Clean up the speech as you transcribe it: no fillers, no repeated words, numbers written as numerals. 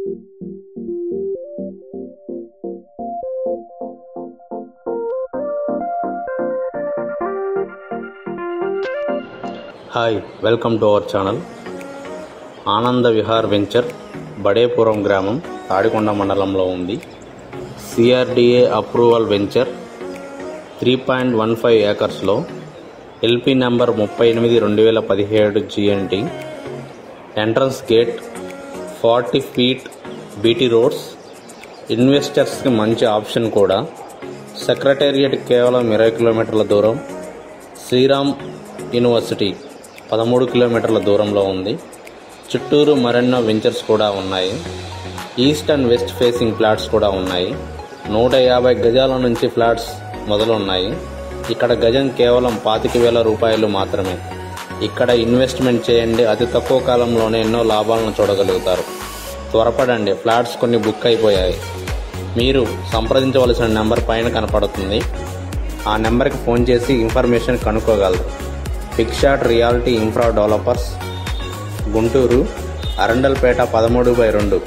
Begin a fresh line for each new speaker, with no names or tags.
Hi, welcome to our channel. Ananda Vihar venture Badepuram గ్రామం తాడికొండ మండలంలో ఉంది. సిఆర్డిఏ అప్రూవల్ వెంచర్ 3.15 ఏకర్స్లో LP number 38/2017 GNT. Entrance gate, 40 feet BT roads. ఇన్వెస్టర్స్కి మంచి ఆప్షన్ కూడా. సెక్రటేరియట్ కేవలం 20 కిలోమీటర్ల దూరం. శ్రీరామ్ యూనివర్సిటీ 13 కిలోమీటర్ల దూరంలో ఉంది. చుట్టూరు మరెన్నో వెంచర్స్ కూడా ఉన్నాయి. East and west facing flats కూడా ఉన్నాయి. 150 గజాల నుంచి ఫ్లాట్స్ మొదలున్నాయి. ఇక్కడ గజం కేవలం 25,000 రూపాయలు మాత్రమే. ఇక్కడ ఇన్వెస్ట్మెంట్ చేయండి, అతి తక్కువ కాలంలోనే ఎన్నో లాభాలను చూడగలుగుతారు. త్వరపడండి, ఫ్లాట్స్ కొన్ని బుక్ అయిపోయాయి. మీరు సంప్రదించవలసిన నెంబర్ పైన కనపడుతుంది. ఆ నెంబర్కి ఫోన్ చేసి ఇన్ఫర్మేషన్ కనుక్కోగలరు. Big shot realty infra developers, Guntur, Arundelpet 13/2.